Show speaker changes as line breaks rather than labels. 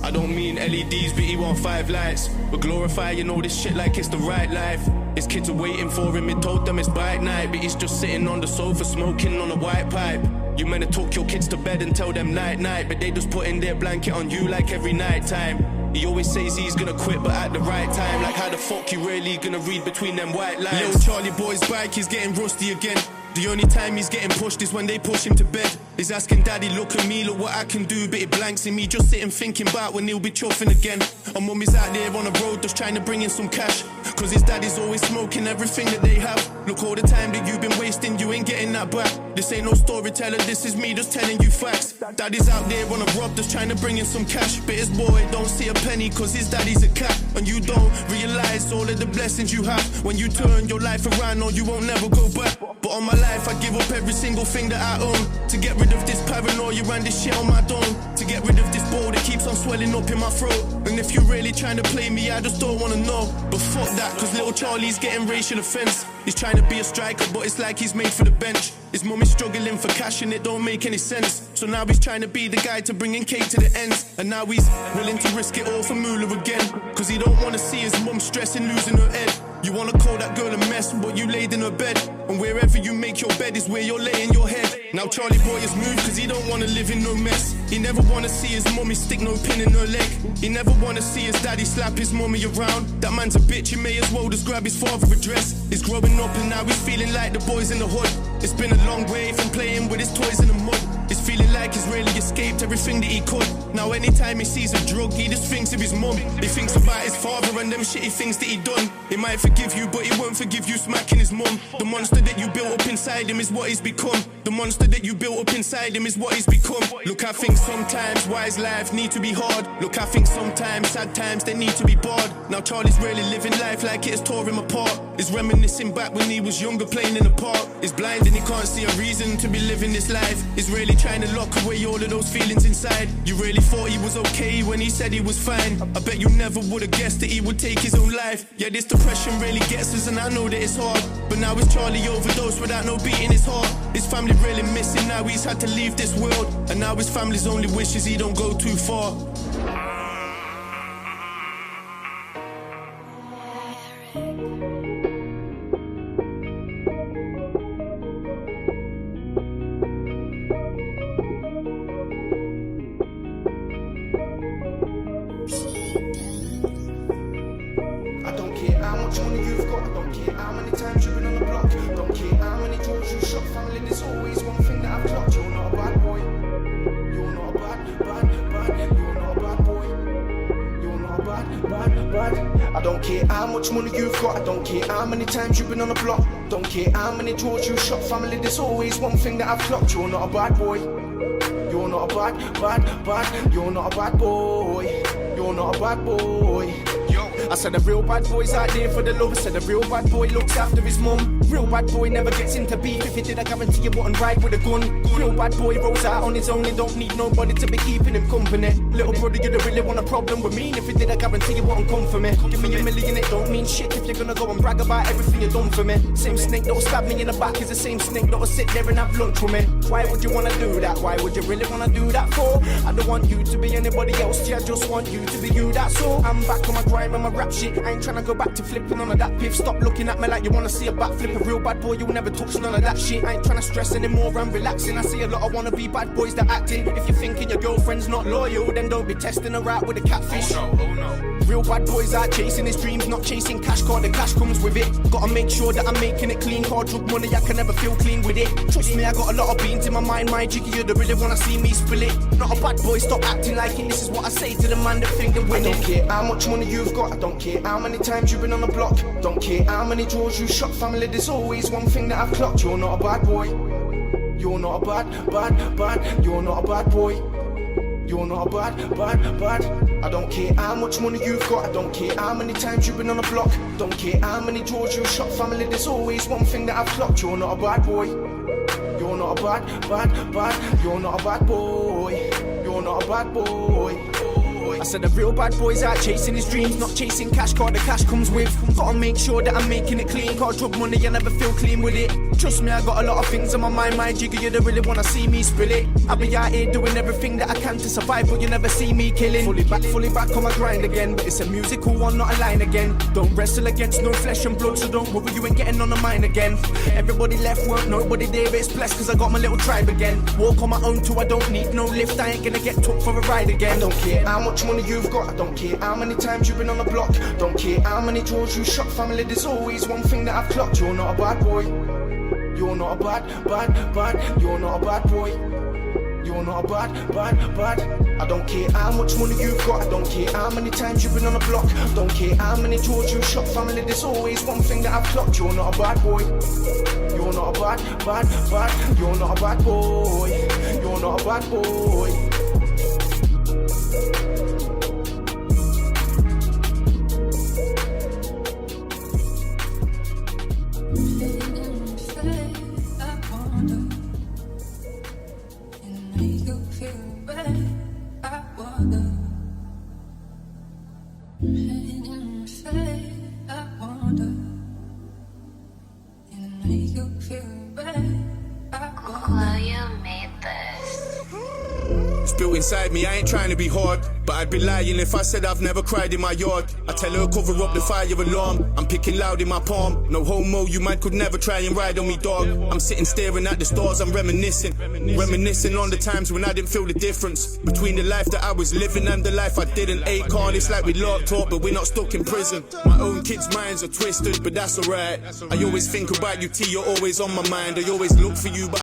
I don't mean LEDs, but he want 5 lights. But glorify, you know, this shit like it's the right life. His kids are waiting for him, he told them it's bike night, but he's just sitting on the sofa smoking on a white pipe. You meant to talk your kids to bed and tell them night night, but they just putting their blanket on you like every night time. He always says he's gonna quit, but at the right time. Like how the fuck you really gonna read between them white lines? Little Charlie boy's bike is getting rusty again. The only time he's getting pushed is when they push him to bed. He's asking daddy, look at me, look what I can do, but it blanks in me, just sitting thinking about when he'll be chuffing again. And mummy's out there on the road just trying to bring in some cash, cause his daddy's always smoking everything that they have. Look, all the time that you've been wasting, you ain't getting that back. This ain't no storyteller, this is me just telling you facts. Daddy's out there on a rob just trying to bring in some cash, but his boy don't see a penny cause his daddy's a cat. And you don't realize all of the blessings you have. When you turn your life around, no, you won't never go back. But on my life, I give up every single thing that I own, to get rid of this paranoia and this shit on my dome, to get rid of this ball that keeps on swelling up in my throat. And if you're really trying to play me, I just don't wanna know. But fuck that, cause little Charlie's getting racial offense. He's trying to be a striker, but it's like he's made for the bench. His mummy's struggling for cash and it don't make any sense. So now he's trying to be the guy to bring in cake to the ends. And now he's willing to risk it all for Moolah again, cause he don't wanna see his mum stressing, losing her head. You wanna call that girl a mess, but you laid in her bed. And wherever you make your bed is where you're laying your head. Now Charlie boy has moved cause he don't wanna live in no mess. He never wanna see his mummy stick no pin in her leg. He never wanna see his daddy slap his mummy around. That man's a bitch, he may as well just grab his father a dress. He's growing up and now he's feeling like the boys in the hood. It's been a long way from playing with his toys in the mud. He's feeling like he's really escaped everything that he could. Now anytime he sees a drug, he just thinks of his mum. He thinks about his father and them shitty things that he done. He might forgive you, but he won't forgive you smacking his mum. The monster that you built up inside him is what he's become. The monster that you built up inside him is what he's become. Look, I think sometimes wise life need to be hard. Look, I think sometimes sad times they need to be barred. Now Charlie's really living life like it has tore him apart. He's reminiscing back when he was younger playing in the park. He's blind and he can't see a reason to be living this life. He's really trying to lock away all of those feelings inside. You really thought he was okay when he said he was fine. I bet you never would have guessed that he would take his own life. Yeah, this depression really gets us and I know that it's hard. But now it's Charlie overdosed without no beat in his heart. His family really missing, now he's had to leave this world. And now his family's only wish is he don't go too far.
I don't care how much money you've got, I don't care how many times you've been on the block, don't care how many doors you shut, family, there's always one thing that I've clocked. You're not a bad boy. You're not a bad, you're not a bad boy. You're not a bad boy. I said the real bad boy's out there for the love. I said the real bad boy looks after his mum. Real bad boy never gets into beef. If he did, I guarantee you wouldn't ride with a gun. Real bad boy rolls out on his own and don't need nobody to be keeping him company. Little brother, you don't really want a problem with me. And if he did, I guarantee you wouldn't come for me. Give me a million, it don't mean shit if you're gonna go and brag about everything you've done for me. Same snake that'll stab me in the back is the same snake that'll sit there and have lunch with me. Why would you wanna do that? Why would you really wanna do that for? I don't want you to be anybody else, yeah, I just want you to be you, that's all. I'm back on my grind and my rap shit. I ain't tryna go back to flipping on of that piff. Stop looking at me like you wanna see a backflip. A real bad boy, you'll never touch none of that shit. I ain't tryna stress anymore, I'm relaxing. I see a lot of wannabe bad boys that acting. If you're thinking your girlfriend's not loyal, then don't be testing her out with a catfish. Oh no. Real bad boys out chasing his dreams, not chasing cash, cause the cash comes with it. Gotta make sure that I'm making it clean. Hard drug money, I can never feel clean with it. Trust me, I got a lot of beans in my mind. My jiggy, you don't really wanna see me spill it. Not a bad boy, stop acting like it. This is what I say to the man that think they're winning. I don't care how much money you've got, I don't care how many times you've been on the block, don't care how many drawers you shot, family, there's always one thing that I've clocked. You're not a bad boy. You're not a bad, you're not a bad boy. You're not a bad. I don't care how much money you've got, I don't care how many times you've been on the block, don't care how many drawers you shot, family, there's always one thing that I've clocked. You're not a bad boy. You're not a bad, you're not a bad boy. You're not a bad boy. I said a real bad boy's out chasing his dreams, not chasing cash, cause the cash comes with. Gotta make sure that I'm making it clean, cause drug money I never feel clean with it. Trust me, I got a lot of things on my mind, my jigger, you don't really wanna see me spill it. I be out here doing everything that I can to survive, but you never see me killing. Fully back on my grind again, but it's a musical one, not a line again. Don't wrestle against no flesh and blood, so don't worry, you ain't getting on the mine again. Everybody left, weren't nobody there, but it's blessed cause I got my little tribe again. Walk on my own too, I don't need no lift, I ain't gonna get took for a ride again. I don't care how much money you've got, I don't care how many times you've been on the block, don't care how many draws you shot, family, there's always one thing that I've clocked. You're not a bad boy, you're not a bad, you're not a bad boy, you're not a bad. I don't care how much money you've got, I don't care how many times you've been on the block, don't care how many draws you shot, family, there's always one thing that I've clocked. You're not a bad boy, you're not a bad, you're not a bad boy, you're not a bad boy.
It's built inside me, I ain't trying to be hard, but I'd be lying if I said I've never cried in my yard. I tell her cover up the fire alarm, I'm picking loud in my palm. No homo, you man could never try and ride on me, dog. I'm sitting staring at the stars, I'm reminiscing on the times when I didn't feel the difference between the life that I was living and the life I didn't. Acorn, it's like we locked up, but we're not stuck in prison. My own kids' minds are twisted, but that's alright. I always think about you, T, you're always on my mind. I always look for you, but